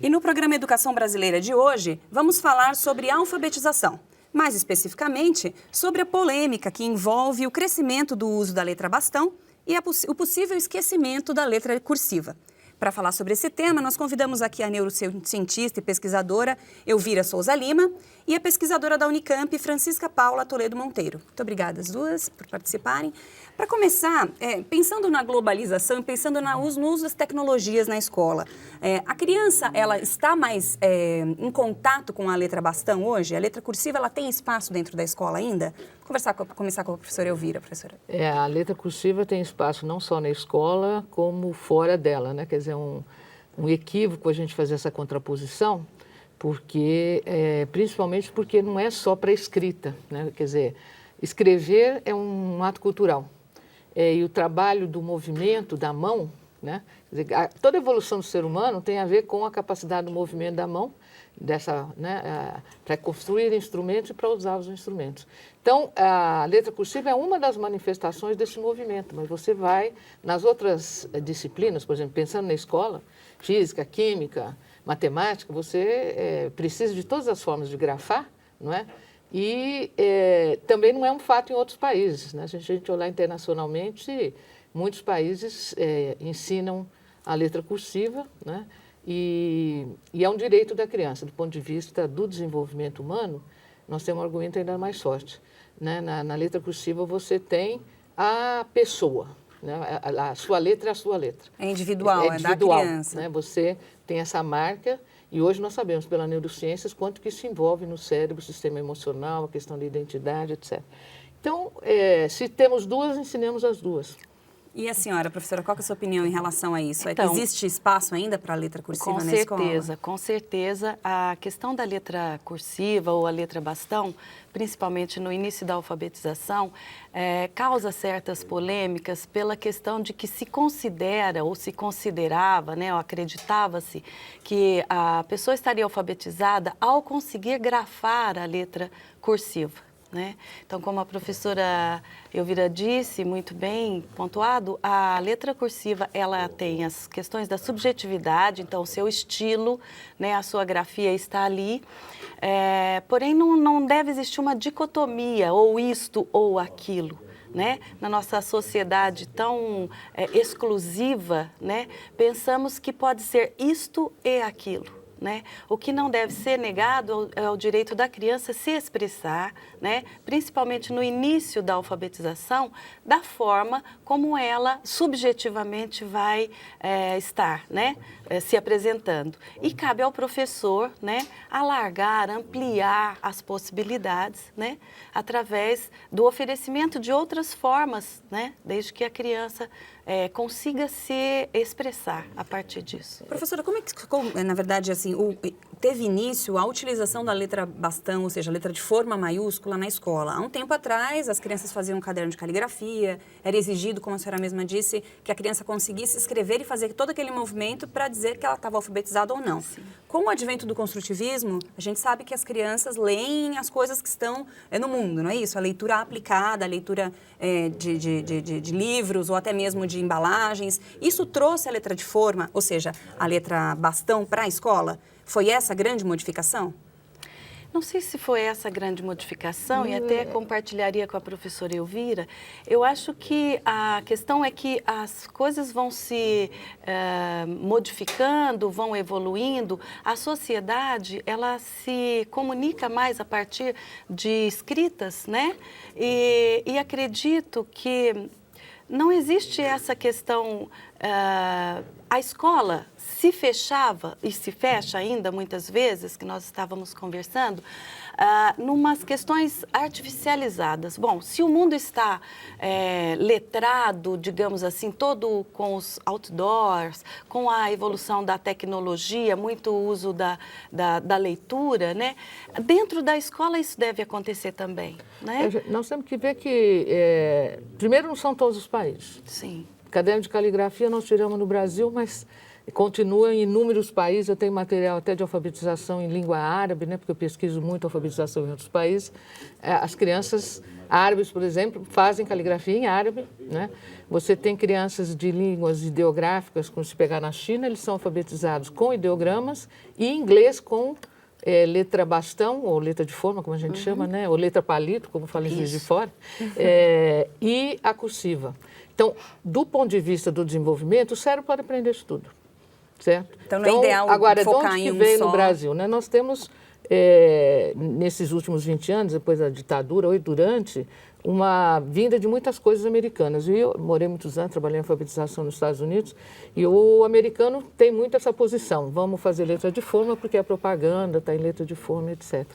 E no programa Educação Brasileira de hoje, vamos falar sobre alfabetização. Mais especificamente, sobre a polêmica que envolve o crescimento do uso da letra bastão e o possível esquecimento da letra cursiva. Para falar sobre esse tema, nós convidamos aqui a neurocientista e pesquisadora Elvira Souza Lima e a pesquisadora da Unicamp, Francisca Paula Toledo Monteiro. Muito obrigada as duas por participarem. Para começar, pensando na globalização e pensando no uso das tecnologias na escola, a criança ela está mais em contato com a letra bastão hoje? A letra cursiva ela tem espaço dentro da escola ainda? Começar com a professora Elvira, professora. A letra cursiva tem espaço não só na escola, como fora dela, né? Quer dizer, um equívoco a gente fazer essa contraposição, porque, principalmente porque não é só para escrita, né? Quer dizer, escrever é um ato cultural. E o trabalho do movimento da mão, né? Quer dizer, toda a evolução do ser humano tem a ver com a capacidade do movimento da mão, né, para construir instrumentos e para usar os instrumentos. Então, a letra cursiva é uma das manifestações desse movimento, mas você vai nas outras disciplinas, por exemplo, pensando na escola, física, química, matemática, você precisa de todas as formas de grafar, não é? E também não é um fato em outros países, né? Se a gente olhar internacionalmente, muitos países ensinam a letra cursiva, né? E é um direito da criança. Do ponto de vista do desenvolvimento humano, nós temos um argumento ainda mais forte, né? Na letra cursiva você tem a pessoa, né? A sua letra é a sua letra. É individual, é da criança. Né? Você tem essa marca. E hoje nós sabemos pela neurociências quanto que isso envolve no cérebro, o sistema emocional, a questão da identidade, etc. Então, se temos duas, ensinemos as duas. E a senhora, professora, qual que é a sua opinião em relação a isso? Então, existe espaço ainda para a letra cursiva na escola? Com certeza. A questão da letra cursiva ou a letra bastão, principalmente no início da alfabetização, causa certas polêmicas pela questão de que se considera ou se considerava, né, ou acreditava-se que a pessoa estaria alfabetizada ao conseguir grafar a letra cursiva. Né? Então, como a professora Elvira disse, muito bem pontuado, a letra cursiva ela tem as questões da subjetividade, então o seu estilo, né, a sua grafia está ali, porém não deve existir uma dicotomia, ou isto ou aquilo. Né? Na nossa sociedade tão exclusiva, né, pensamos que pode ser isto e aquilo. Né? O que não deve ser negado é o direito da criança se expressar, né? Principalmente no início da alfabetização, da forma como ela subjetivamente vai estar, né? Se apresentando. E cabe ao professor, né, alargar, ampliar as possibilidades, né, através do oferecimento de outras formas, né, desde que a criança consiga se expressar a partir disso. Professora, como é que, na verdade, assim, teve início a utilização da letra bastão, ou seja, a letra de forma maiúscula na escola? Há um tempo atrás, as crianças faziam um caderno de caligrafia, era exigido, como a senhora mesma disse, que a criança conseguisse escrever e fazer todo aquele movimento para dizer que ela estava alfabetizada ou não. Sim. Com o advento do construtivismo, a gente sabe que as crianças leem as coisas que estão no mundo, não é isso? A leitura aplicada, a leitura de livros ou até mesmo de embalagens. Isso trouxe a letra de forma, ou seja, a letra bastão para a escola? Foi essa a grande modificação? Não sei se foi essa a grande modificação e até compartilharia com a professora Elvira. Eu acho que a questão é que as coisas vão se modificando, vão evoluindo. A sociedade, ela se comunica mais a partir de escritas, né? E acredito que não existe essa questão... a escola se fechava, e se fecha ainda muitas vezes, que nós estávamos conversando, numas questões artificializadas. Bom, se o mundo está letrado, digamos assim, todo com os outdoors, com a evolução da tecnologia, muito uso da leitura, né? Dentro da escola isso deve acontecer também, né? Nós temos que ver que, primeiro, não são todos os países. Sim. Caderno de caligrafia nós tiramos no Brasil, mas continua em inúmeros países. Eu tenho material até de alfabetização em língua árabe, né, porque eu pesquiso muito alfabetização em outros países. As crianças árabes, por exemplo, fazem caligrafia em árabe, né? Você tem crianças de línguas ideográficas, como se pegar na China, eles são alfabetizados com ideogramas e inglês com letra bastão, ou letra de forma, como a gente chama, né? Ou letra palito, como fala em Juiz de Fora, e a cursiva. Então, do ponto de vista do desenvolvimento, o cérebro pode aprender isso tudo, certo? Então, não é ideal agora, focar de onde em que vem só? no Brasil, né? Nós temos, nesses últimos 20 anos, depois da ditadura ou durante, uma vinda de muitas coisas americanas. E eu morei muitos anos, trabalhei em alfabetização nos Estados Unidos, e o americano tem muito essa posição. Vamos fazer letra de forma porque a propaganda está em letra de forma, etc.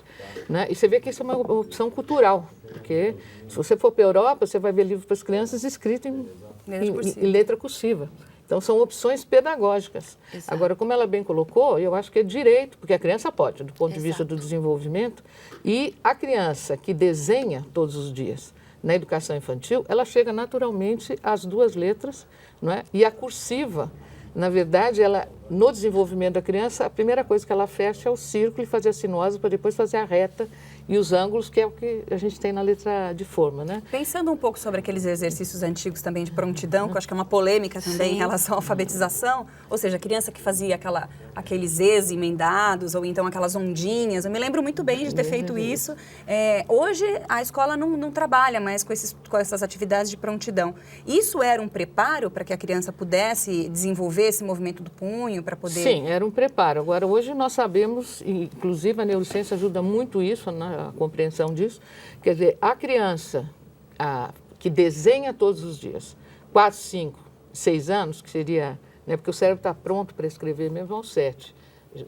Né? E você vê que isso é uma opção cultural, porque se você for para a Europa, você vai ver livros para as crianças escritos em letra cursiva. Então, são opções pedagógicas. Exato. Agora, como ela bem colocou, eu acho que é direito, porque a criança pode, do ponto de vista do desenvolvimento, e a criança que desenha todos os dias na educação infantil, ela chega naturalmente às duas letras, não é? E a cursiva, na verdade, ela, no desenvolvimento da criança, a primeira coisa que ela fecha é o círculo e fazer a sinuose para depois fazer a reta e os ângulos, que é o que a gente tem na letra de forma, né? Pensando um pouco sobre aqueles exercícios antigos também de prontidão, que eu acho que é uma polêmica também em relação à alfabetização, ou seja, a criança que fazia aqueles Zs emendados, ou então aquelas ondinhas, eu me lembro muito bem de ter feito isso. Hoje, a escola não trabalha mais com essas atividades de prontidão. Isso era um preparo para que a criança pudesse desenvolver esse movimento do punho, para poder... Sim, era um preparo. Agora, hoje nós sabemos, inclusive a neurociência ajuda muito isso, a compreensão disso. Quer dizer, a criança que desenha todos os dias, 4, 5, 6 anos, que seria, né, porque o cérebro está pronto para escrever mesmo aos 7,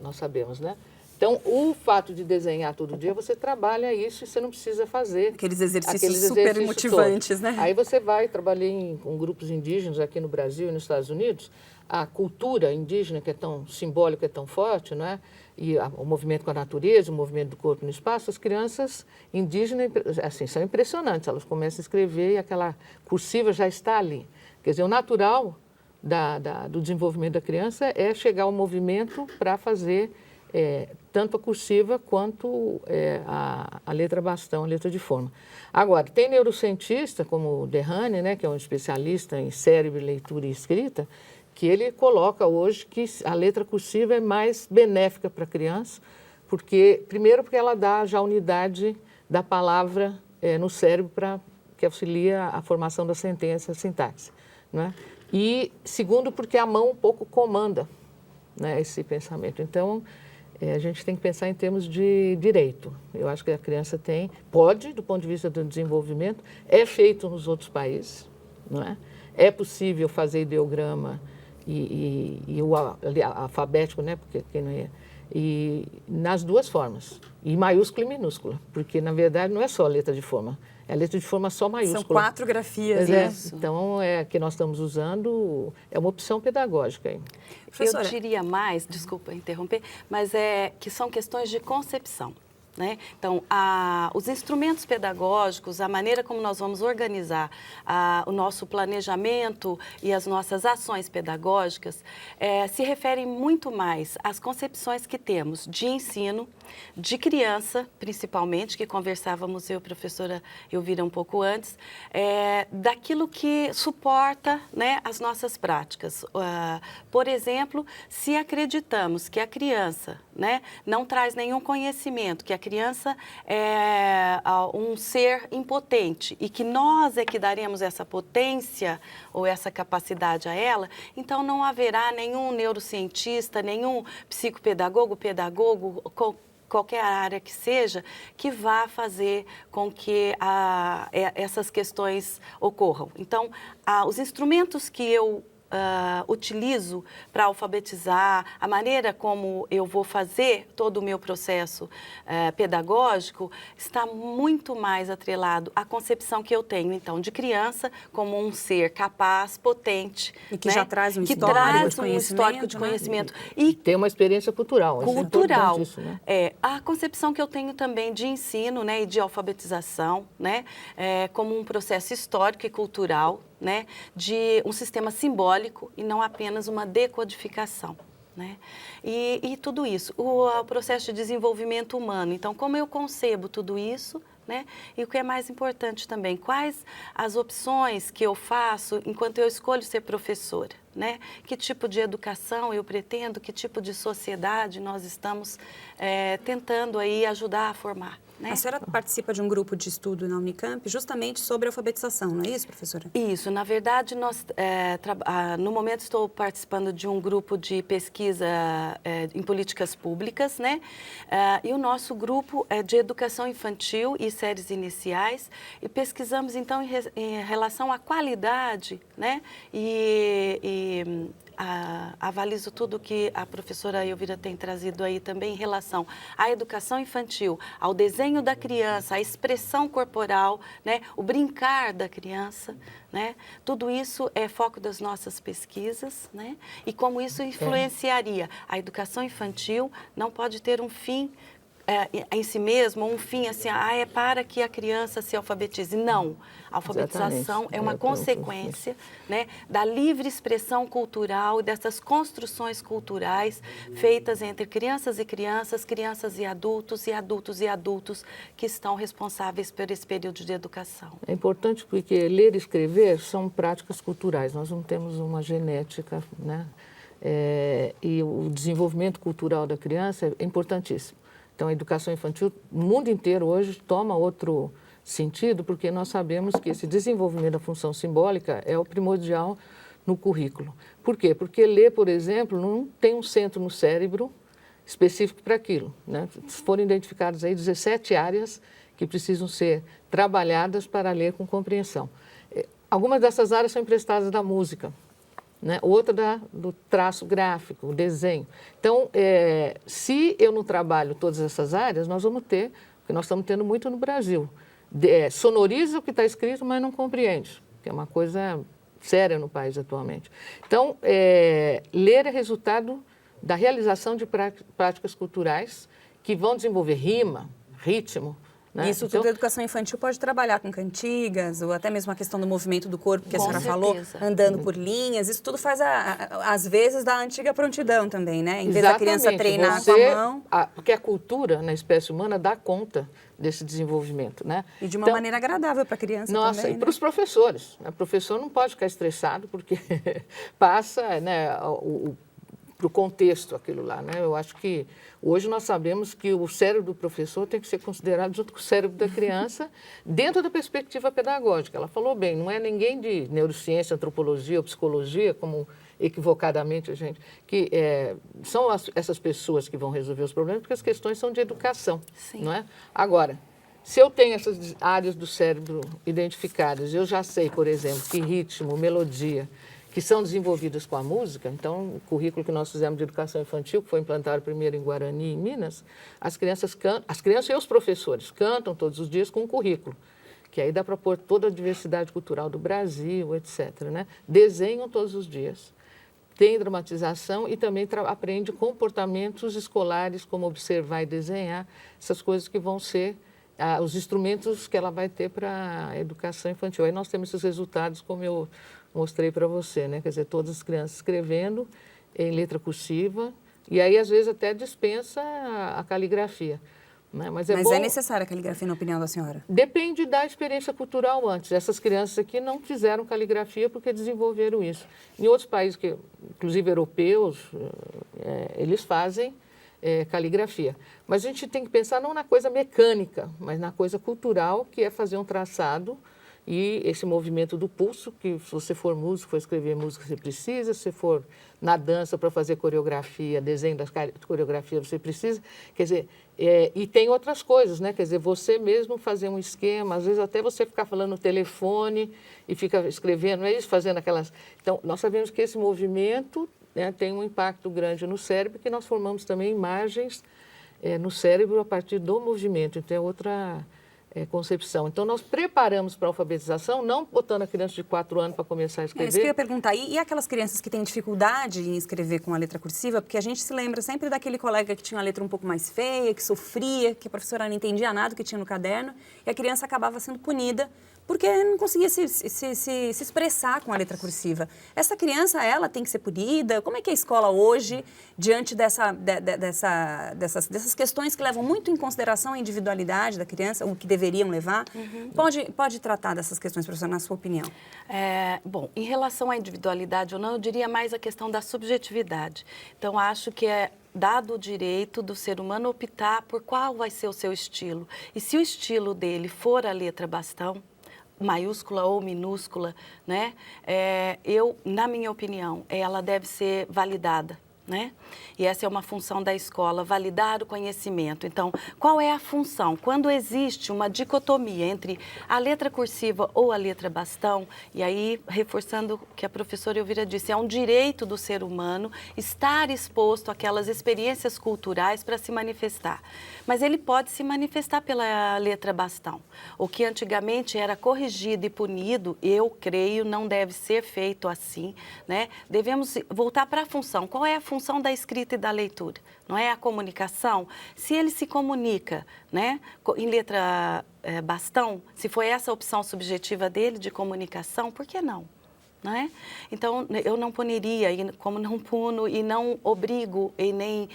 nós sabemos, né? Então, o fato de desenhar todo dia, você trabalha isso e você não precisa fazer aqueles exercícios super motivantes, né? Aí você trabalhei com grupos indígenas aqui no Brasil e nos Estados Unidos, a cultura indígena que é tão simbólica, é tão forte, não é? E o movimento com a natureza, o movimento do corpo no espaço, as crianças indígenas, assim, são impressionantes. Elas começam a escrever e aquela cursiva já está ali. Quer dizer, o natural do desenvolvimento da criança é chegar ao movimento para fazer tanto a cursiva quanto a letra bastão, a letra de forma. Agora, tem neurocientista como o Derrane, né, que é um especialista em cérebro, leitura e escrita, que ele coloca hoje que a letra cursiva é mais benéfica para a criança, primeiro porque ela dá já a unidade da palavra no cérebro que auxilia a formação da sentença, a sintaxe, né? E segundo porque a mão um pouco comanda, né, esse pensamento. Então, a gente tem que pensar em termos de direito. Eu acho que a criança pode, do ponto de vista do desenvolvimento, é feito nos outros países, não é? É possível fazer ideograma e o alfabético, né? Porque quem não é. E nas duas formas, e maiúscula e minúscula, porque na verdade não é só a letra de forma, é a letra de forma só maiúscula. São 4 grafias, isso. Então, que nós estamos usando, é uma opção pedagógica aí. Eu diria mais, desculpa interromper, mas que são questões de concepção. Né? Então, os instrumentos pedagógicos, a maneira como nós vamos organizar o nosso planejamento e as nossas ações pedagógicas se referem muito mais às concepções que temos de ensino, de criança, principalmente, que conversávamos eu e a professora Elvira um pouco antes, daquilo que suporta, né, as nossas práticas. Por exemplo, se acreditamos que a criança, né, não traz nenhum conhecimento, que a criança é um ser impotente e que nós é que daremos essa potência ou essa capacidade a ela, então não haverá nenhum neurocientista, nenhum psicopedagogo, pedagogo, qualquer área que seja, que vá fazer com que essas questões ocorram. Então, os instrumentos que eu utilizo para alfabetizar, a maneira como eu vou fazer todo o meu processo pedagógico está muito mais atrelado à concepção que eu tenho, então, de criança como um ser capaz, potente. E que, né, já traz um histórico de conhecimento. E tem uma experiência cultural. Cultural. Isso, né? A concepção que eu tenho também de ensino, né, e de alfabetização, né, como um processo histórico e cultural, né, de um sistema simbólico e não apenas uma decodificação. Né? E tudo isso, o processo de desenvolvimento humano. Então, como eu concebo tudo isso, né? E o que é mais importante também, quais as opções que eu faço enquanto eu escolho ser professora? Né? Que tipo de educação eu pretendo, que tipo de sociedade nós estamos tentando aí ajudar a formar. Né? A senhora participa de um grupo de estudo na Unicamp justamente sobre alfabetização, não é isso, professora? Isso, na verdade, nós, no momento estou participando de um grupo de pesquisa em políticas públicas, né? E o nosso grupo é de educação infantil e séries iniciais, e pesquisamos então em relação à qualidade, né? Avalizo tudo que a professora Elvira tem trazido aí também em relação à educação infantil, ao desenho da criança, à expressão corporal, né, o brincar da criança, né, tudo isso é foco das nossas pesquisas, né, e como isso influenciaria. A educação infantil não pode ter um fim em si mesmo, um fim assim, é para que a criança se alfabetize. Não, a alfabetização é uma consequência, né, da livre expressão cultural e dessas construções culturais feitas entre crianças e crianças, crianças e adultos e adultos que estão responsáveis por esse período de educação. É importante porque ler e escrever são práticas culturais, nós não temos uma genética, né? E o desenvolvimento cultural da criança é importantíssimo. Então, a educação infantil, no mundo inteiro hoje, toma outro sentido, porque nós sabemos que esse desenvolvimento da função simbólica é o primordial no currículo. Por quê? Porque ler, por exemplo, não tem um centro no cérebro específico para aquilo, né? Foram identificadas aí 17 áreas que precisam ser trabalhadas para ler com compreensão. Algumas dessas áreas são emprestadas da música, né? Outra do traço gráfico, o desenho. Então, se eu não trabalho todas essas áreas, nós vamos ter, porque nós estamos tendo muito no Brasil, sonoriza o que está escrito, mas não compreende, que é uma coisa séria no país atualmente. Então, ler é resultado da realização de práticas culturais que vão desenvolver rima, ritmo, né? Isso tudo a educação infantil pode trabalhar com cantigas, ou até mesmo a questão do movimento do corpo, que a senhora falou, andando por linhas. Isso tudo faz, às vezes, da antiga prontidão também, né? Em vez da criança treinar com a mão. Porque a cultura na espécie humana dá conta desse desenvolvimento, né? E de uma maneira agradável para a criança também. Nossa, e para os professores. O professor não pode ficar estressado, porque passa, né, para o contexto aquilo lá, né? Eu acho que hoje nós sabemos que o cérebro do professor tem que ser considerado junto com o cérebro da criança dentro da perspectiva pedagógica. Ela falou bem, não é ninguém de neurociência, antropologia ou psicologia, como equivocadamente a gente, que são essas pessoas que vão resolver os problemas, porque as questões são de educação, não é? Agora, se eu tenho essas áreas do cérebro identificadas, eu já sei, por exemplo, que ritmo, melodia, que são desenvolvidas com a música. Então, o currículo que nós fizemos de educação infantil, que foi implantado primeiro em Guarani, em Minas, as crianças e os professores cantam todos os dias com um currículo, que aí dá para pôr toda a diversidade cultural do Brasil, etc., né? Desenham todos os dias, tem dramatização e também aprende comportamentos escolares, como observar e desenhar, essas coisas que vão ser os instrumentos que ela vai ter para a educação infantil. Aí nós temos esses resultados, como eu mostrei para você, né? Quer dizer, todas as crianças escrevendo em letra cursiva, e aí às vezes até dispensa a caligrafia. Né? Mas é necessária a caligrafia, na opinião da senhora? Depende da experiência cultural antes. Essas crianças aqui não fizeram caligrafia porque desenvolveram isso. Em outros países, inclusive europeus, eles fazem caligrafia. Mas a gente tem que pensar não na coisa mecânica, mas na coisa cultural, que é fazer um traçado e esse movimento do pulso, que se você for músico, for escrever música, você precisa. Se for na dança para fazer coreografia, desenho da coreografia, você precisa. Quer dizer, e tem outras coisas, né? Quer dizer, você mesmo fazer um esquema, às vezes até você ficar falando no telefone e fica escrevendo, não é isso? Fazendo aquelas... Então, nós sabemos que esse movimento, né, tem um impacto grande no cérebro, que nós formamos também imagens no cérebro a partir do movimento. Então, é outra... concepção. Então, nós preparamos para a alfabetização, não botando a criança de 4 anos para começar a escrever. Isso que eu ia perguntar. E aquelas crianças que têm dificuldade em escrever com a letra cursiva? Porque a gente se lembra sempre daquele colega que tinha a letra um pouco mais feia, que sofria, que a professora não entendia nada que tinha no caderno, e a criança acabava sendo punida porque não conseguia se expressar com a letra cursiva. Essa criança, ela tem que ser punida? Como é que é a escola hoje, diante dessas questões que levam muito em consideração a individualidade da criança, o que deveriam levar? Pode tratar dessas questões, professora, na sua opinião? Bom, em relação à individualidade ou não, eu diria mais a questão da subjetividade. Então, acho que é dado o direito do ser humano optar por qual vai ser o seu estilo. E se o estilo dele for a letra bastão, maiúscula ou minúscula, né? Na minha opinião, ela deve ser validada. Né? E essa é uma função da escola, validar o conhecimento. Então, qual é a função? Quando existe uma dicotomia entre a letra cursiva ou a letra bastão, e aí, reforçando o que a professora Elvira disse, é um direito do ser humano estar exposto àquelas experiências culturais para se manifestar. Mas ele pode se manifestar pela letra bastão. O que antigamente era corrigido e punido, eu creio, não deve ser feito assim, né? Devemos voltar para a função. Qual é a função da escrita e da leitura? Não é a comunicação? Se ele se comunica, né, em letra bastão, se foi essa a opção subjetiva dele de comunicação, por que não? Não é? Então, eu não puniria, como não puno e não obrigo e nem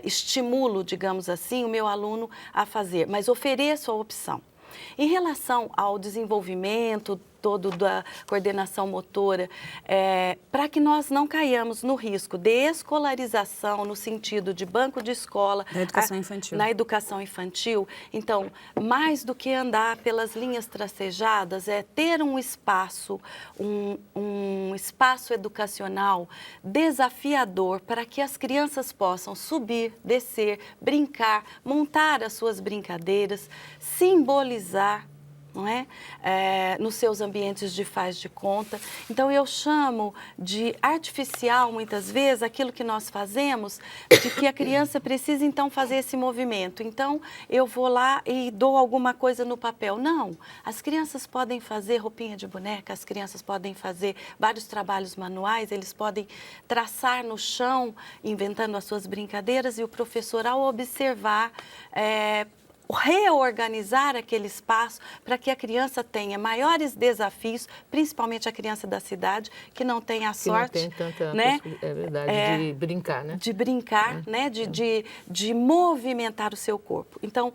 estimulo, digamos assim, o meu aluno a fazer, mas ofereço a opção. Em relação ao desenvolvimento todo da coordenação motora, para que nós não caiamos no risco de escolarização no sentido de banco de escola. Na educação infantil. Na educação infantil. Então, mais do que andar pelas linhas tracejadas, é ter um espaço, um espaço educacional desafiador para que as crianças possam subir, descer, brincar, montar as suas brincadeiras, simbolizar, não é? Nos seus ambientes de faz de conta. Então, eu chamo de artificial, muitas vezes, aquilo que nós fazemos, de que a criança precisa, então, fazer esse movimento. Então, eu vou lá e dou alguma coisa no papel. Não, as crianças podem fazer roupinha de boneca, as crianças podem fazer vários trabalhos manuais, eles podem traçar no chão, inventando as suas brincadeiras, e o professor, ao observar, reorganizar aquele espaço para que a criança tenha maiores desafios, principalmente a criança da cidade, que não tem a sorte, não tem tanta, né? De brincar, né? De brincar, né? De movimentar o seu corpo. Então,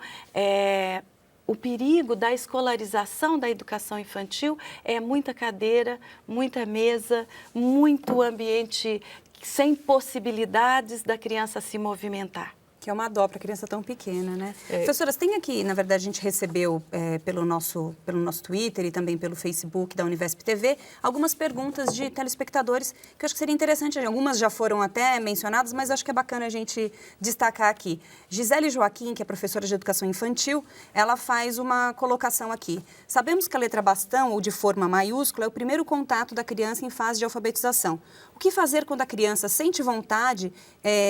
o perigo da escolarização da educação infantil é muita cadeira, muita mesa, muito ambiente sem possibilidades da criança se movimentar. Que é uma dó para criança tão pequena, né? Professoras, tem aqui, na verdade, a gente recebeu pelo nosso Twitter e também pelo Facebook da Univesp TV, algumas perguntas de telespectadores que eu acho que seria interessante. Algumas já foram até mencionadas, mas acho que é bacana a gente destacar aqui. Gisele Joaquim, que é professora de educação infantil, ela faz uma colocação aqui. Sabemos que a letra bastão, ou de forma maiúscula, é o primeiro contato da criança em fase de alfabetização. O que fazer quando a criança sente vontade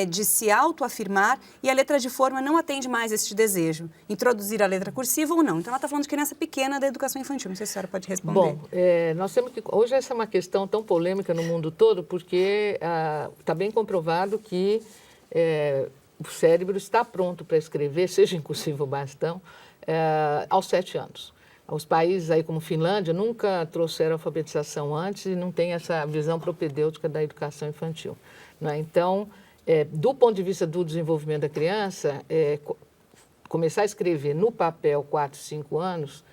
de se autoafirmar e a letra de forma não atende mais este desejo? Introduzir a letra cursiva ou não? Então, ela está falando de criança pequena da educação infantil. Não sei se a senhora pode responder. Bom, nós temos que... Hoje essa é uma questão tão polêmica no mundo todo, porque está bem comprovado que o cérebro está pronto para escrever, seja em cursiva ou bastão, aos 7 anos. Os países aí como Finlândia nunca trouxeram alfabetização antes e não tem essa visão propedêutica da educação infantil, né? Então, do ponto de vista do desenvolvimento da criança, começar a escrever no papel 4, 5 anos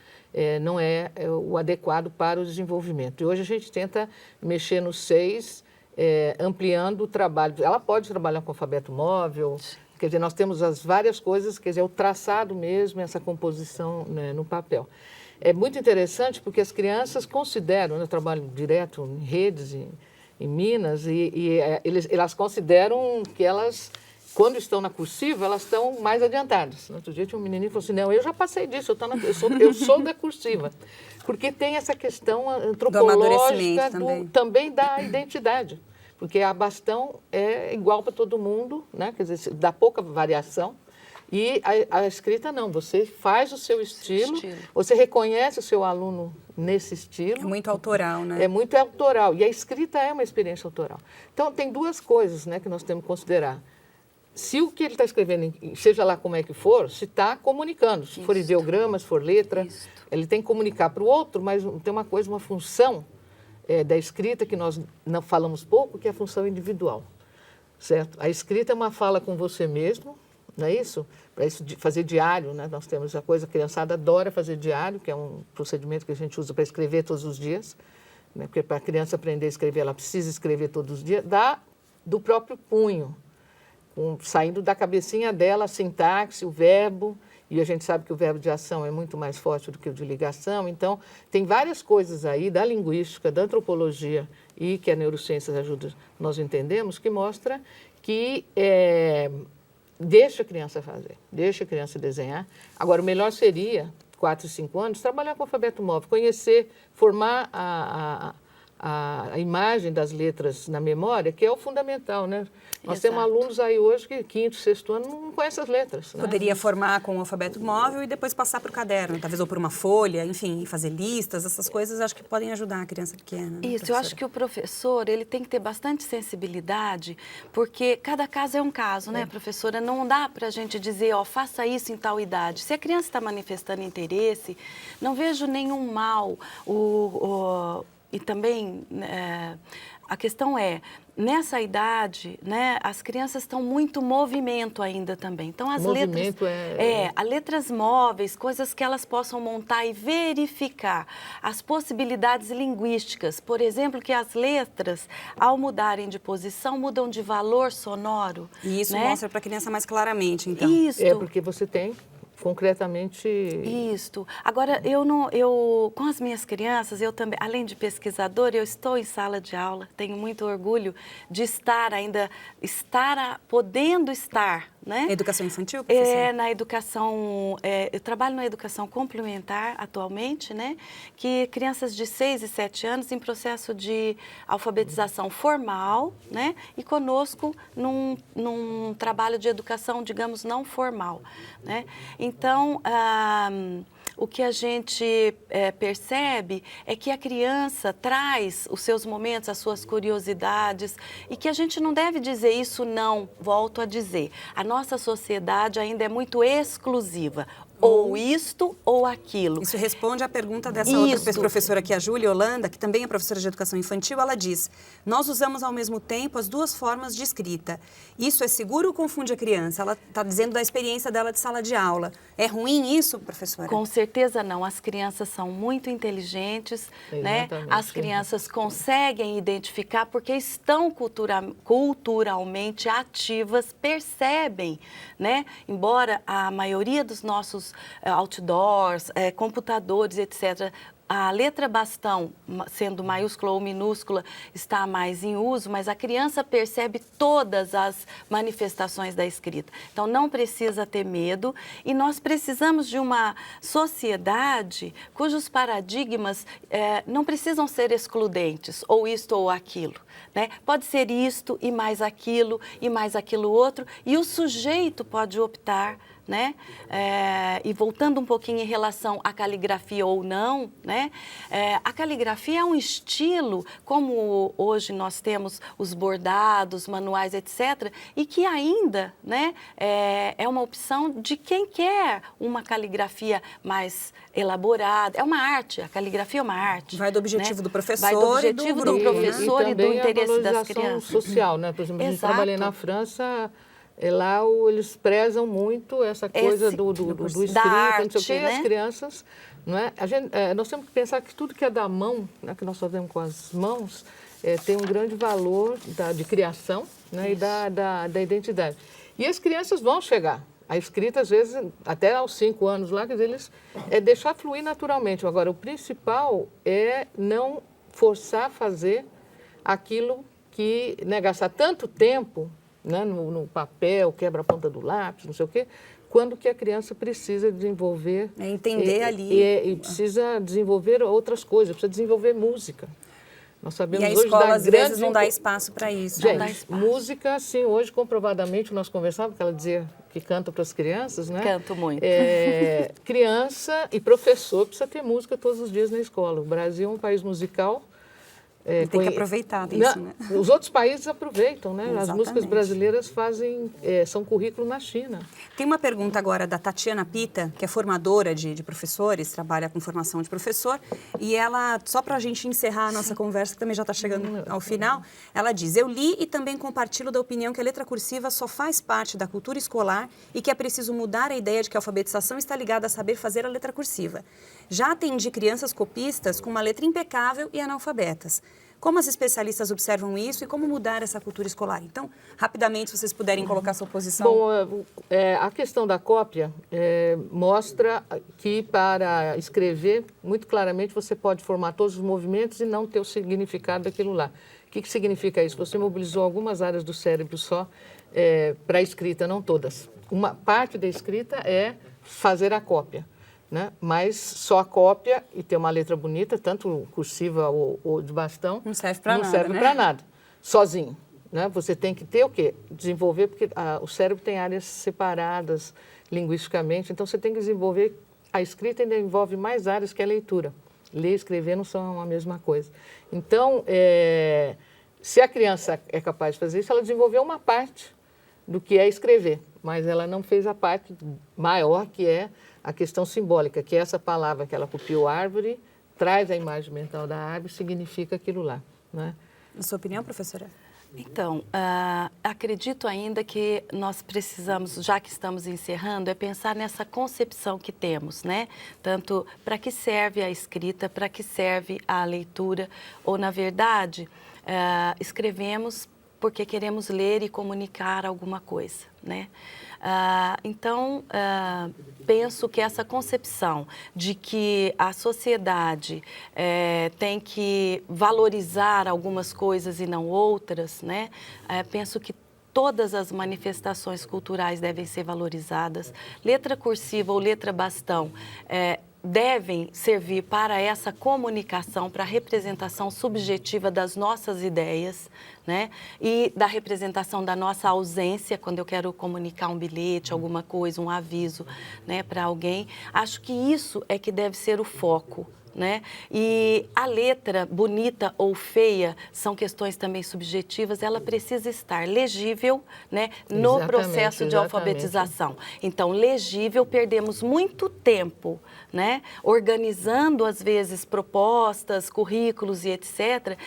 não é o adequado para o desenvolvimento. E hoje a gente tenta mexer nos 6, ampliando o trabalho. Ela pode trabalhar com alfabeto móvel, quer dizer, nós temos as várias coisas, quer dizer, o traçado mesmo, essa composição, né, no papel. É muito interessante porque as crianças consideram, né, eu trabalho direto em redes, em Minas, elas consideram que elas, quando estão na cursiva, elas estão mais adiantadas. No outro dia tinha um menininho que falou assim, não, eu já passei disso, eu sou da cursiva. Porque tem essa questão antropológica também da identidade. Porque a bastão é igual para todo mundo, né? Quer dizer, dá pouca variação. E a escrita não, você faz o seu estilo, você reconhece o seu aluno nesse estilo. É muito autoral, né? É muito autoral. E a escrita é uma experiência autoral. Então, tem duas coisas, né, que nós temos que considerar. Se o que ele está escrevendo, seja lá como é que for, se está comunicando. Se for ideograma, se for letra, Ele tem que comunicar para o outro, mas tem uma coisa, uma função da escrita que nós não falamos pouco, que é a função individual, certo? A escrita é uma fala com você mesmo, não é isso? Para isso fazer diário, né? Nós temos a coisa, a criançada adora fazer diário, que é um procedimento que a gente usa para escrever todos os dias, né? Porque para a criança aprender a escrever, ela precisa escrever todos os dias, do próprio punho, saindo da cabecinha dela a sintaxe, o verbo, e a gente sabe que o verbo de ação é muito mais forte do que o de ligação. Então, tem várias coisas aí da linguística, da antropologia e que a neurociência ajuda, nós entendemos, que mostra que deixa a criança fazer, deixa a criança desenhar. Agora, o melhor seria, 4 e 5 anos, trabalhar com o alfabeto móvel, conhecer, formar a imagem das letras na memória, que é o fundamental, né? Nós temos alunos aí hoje que 5º, 6º ano não conhecem as letras. Né? Poderia formar com o alfabeto móvel e depois passar para o caderno, talvez ou por uma folha, enfim, fazer listas, essas coisas acho que podem ajudar a criança pequena. Né, isso, professora? eu acho que o professor, ele tem que ter bastante sensibilidade, porque cada caso é um caso, né, professora? Não dá para a gente dizer, ó, faça isso em tal idade. Se a criança está manifestando interesse, não vejo nenhum mal. E também, a questão é, nessa idade, né, as crianças estão muito movimento ainda também. Então, as movimento letras móveis, coisas que elas possam montar e verificar. As possibilidades linguísticas, por exemplo, que as letras, ao mudarem de posição, mudam de valor sonoro. E isso né? mostra para a criança mais claramente, então. Isso. Porque você tem... concretamente... Isto. Agora, com as minhas crianças, eu também, além de pesquisadora, eu estou em sala de aula, tenho muito orgulho de podendo estar, né? Educação infantil, professora? Na educação, eu trabalho na educação complementar atualmente, né? Que crianças de 6 e 7 anos em processo de alfabetização formal, né? E conosco num trabalho de educação, digamos, não formal, né? Então, o que a gente percebe é que a criança traz os seus momentos, as suas curiosidades, e que a gente não deve dizer isso não, volto a dizer. A nossa sociedade ainda é muito exclusiva. Ou isto ou aquilo. Isso responde à pergunta dessa outra professora aqui, a Júlia Holanda, que também é professora de educação infantil. Ela diz, nós usamos ao mesmo tempo as duas formas de escrita. Isso é seguro ou confunde a criança? Ela está dizendo da experiência dela de sala de aula. É ruim isso, professora? Com certeza não. As crianças são muito inteligentes, né? As crianças conseguem identificar porque estão culturalmente ativas, percebem, né? Embora a maioria dos nossos outdoors, computadores, etc., a letra bastão, sendo maiúscula ou minúscula, está mais em uso, mas a criança percebe todas as manifestações da escrita. Então, não precisa ter medo e nós precisamos de uma sociedade cujos paradigmas não precisam ser excludentes, ou isto ou aquilo. Né? Pode ser isto e mais aquilo outro, e o sujeito pode optar, né? E voltando um pouquinho em relação à caligrafia ou não, né? A caligrafia é um estilo, como hoje nós temos os bordados, manuais, etc., e que ainda, né, é uma opção de quem quer uma caligrafia mais elaborada. É uma arte, a caligrafia é uma arte. Vai do objetivo, né, do professor, vai do objetivo do professor e do interesse das crianças. Social, né? Por exemplo, a gente trabalhei na França... Lá eles prezam muito essa coisa do escrito, arte, não sei o quê, né? As crianças, não é? Nós temos que pensar que tudo que é da mão, né, que nós fazemos com as mãos, tem um grande valor de criação, né, e da identidade. E as crianças vão chegar. A escrita, às vezes, até aos 5 anos lá, quer dizer, eles deixar fluir naturalmente. Agora, o principal é não forçar a fazer aquilo que, né, gastar tanto tempo, né, no papel, quebra a ponta do lápis, não sei o quê, quando que a criança precisa desenvolver... entender ali. E precisa desenvolver outras coisas, precisa desenvolver música. Nós sabemos e a hoje escola, às vezes, não dá espaço para isso. Gente, música, sim, hoje, comprovadamente, nós conversávamos, porque ela dizia que canta para as crianças, né? Canto muito. Criança e professor precisa ter música todos os dias na escola. O Brasil é um país musical... Tem que aproveitar disso, né? Os outros países aproveitam, né? Exatamente. As músicas brasileiras são currículo na China. Tem uma pergunta agora da Tatiana Pita, que é formadora de professores, trabalha com formação de professor, e ela, só para a gente encerrar a nossa conversa, que também já está chegando ao final, ela diz: eu li e também compartilho da opinião que a letra cursiva só faz parte da cultura escolar e que é preciso mudar a ideia de que a alfabetização está ligada a saber fazer a letra cursiva. Já atendi crianças copistas com uma letra impecável e analfabetas. Como as especialistas observam isso e como mudar essa cultura escolar? Então, rapidamente, se vocês puderem colocar sua posição. Bom, a questão da cópia mostra que para escrever, muito claramente, você pode formar todos os movimentos e não ter o significado daquilo lá. O que significa isso? Você mobilizou algumas áreas do cérebro só para a escrita, não todas. Uma parte da escrita é fazer a cópia, né? Mas só a cópia e ter uma letra bonita, tanto cursiva ou de bastão, não serve para nada, não serve para nada, sozinho, né? Você tem que ter o quê? Desenvolver, porque o cérebro tem áreas separadas linguisticamente, então você tem que desenvolver. A escrita ainda envolve mais áreas que a leitura. Ler e escrever não são a mesma coisa. Então, se a criança é capaz de fazer isso, ela desenvolveu uma parte do que é escrever, mas ela não fez a parte maior, que é a questão simbólica, que é essa palavra que ela copiou, árvore, traz a imagem mental da árvore, significa aquilo lá, né? Na sua opinião, professora? Então, acredito ainda que nós precisamos, já que estamos encerrando, pensar nessa concepção que temos, né? Tanto para que serve a escrita, para que serve a leitura, ou, na verdade, escrevemos porque queremos ler e comunicar alguma coisa, né? Então, penso que essa concepção de que a sociedade tem que valorizar algumas coisas e não outras, né? Penso que todas as manifestações culturais devem ser valorizadas. Letra cursiva ou letra bastão devem servir para essa comunicação, para a representação subjetiva das nossas ideias, né? E da representação da nossa ausência, quando eu quero comunicar um bilhete, alguma coisa, um aviso, né, para alguém. Acho que isso é que deve ser o foco, né? E a letra, bonita ou feia, são questões também subjetivas, ela precisa estar legível, né, no processo de alfabetização. Então, legível, perdemos muito tempo, né, organizando, às vezes, propostas, currículos e etc.,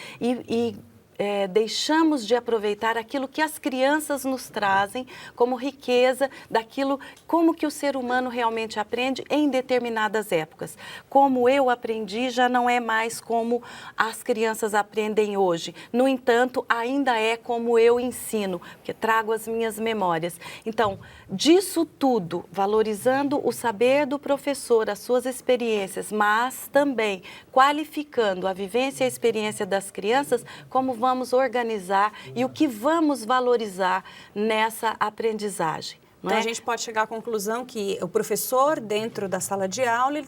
deixamos de aproveitar aquilo que as crianças nos trazem como riqueza daquilo, como que o ser humano realmente aprende em determinadas épocas. Como eu aprendi já não é mais como as crianças aprendem hoje. No entanto, ainda é como eu ensino, porque trago as minhas memórias. Então, disso tudo, valorizando o saber do professor, as suas experiências, mas também qualificando a vivência e a experiência das crianças, como vamos organizar e o que vamos valorizar nessa aprendizagem. Então, a gente pode chegar à conclusão que o professor, dentro da sala de aula, ele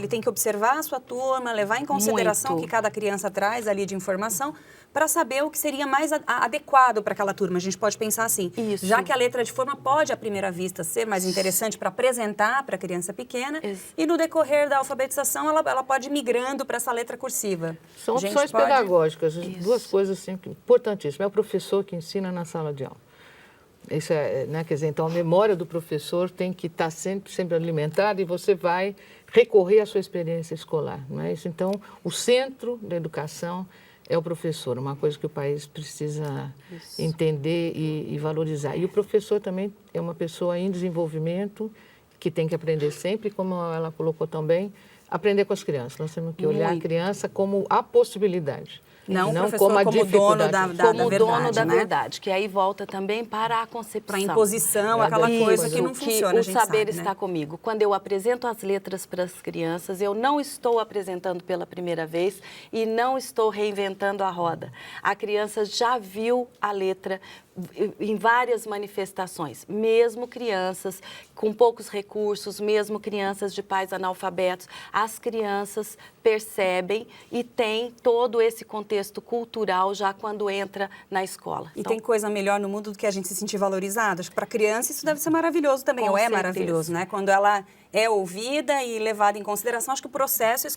tem que observar a sua turma, levar em consideração o que cada criança traz ali de informação, para saber o que seria mais adequado para aquela turma. A gente pode pensar assim, já que a letra de forma pode, à primeira vista, ser mais interessante para apresentar para a criança pequena, e no decorrer da alfabetização, ela pode ir migrando para essa letra cursiva. São opções pedagógicas, duas coisas assim, importantíssimas. É o professor que ensina na sala de aula. Isso né? Quer dizer, então a memória do professor tem que estar sempre alimentada e você vai recorrer à sua experiência escolar, não é isso? Então, o centro da educação é o professor, uma coisa que o país precisa entender e valorizar. E o professor também é uma pessoa em desenvolvimento que tem que aprender sempre, como ela colocou também, aprender com as crianças. Nós temos que olhar a criança como a possibilidade. Não como a dificuldade. Como dono da verdade, que aí volta também para a concepção. Para a imposição, aquela coisa que não funciona, a gente o saber sabe, está comigo. Quando eu apresento as letras para as crianças, eu não estou apresentando pela primeira vez e não estou reinventando a roda. A criança já viu a letra em várias manifestações, mesmo crianças com poucos recursos, mesmo crianças de pais analfabetos, as crianças percebem e têm todo esse contexto cultural já quando entra na escola. E então, tem coisa melhor no mundo do que a gente se sentir valorizado? Acho que para a criança isso deve ser maravilhoso também, ou é maravilhoso, né? Quando ela é ouvida e levada em consideração. Acho que o processo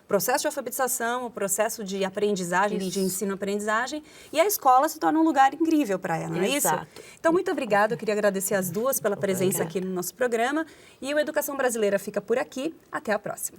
processo de alfabetização, o processo de aprendizagem, de ensino-aprendizagem, e a escola se torna um lugar incrível para ela, não é isso? Exato. Então, muito obrigada. Eu queria agradecer as duas pela presença aqui no nosso programa. E o Educação Brasileira fica por aqui. Até a próxima.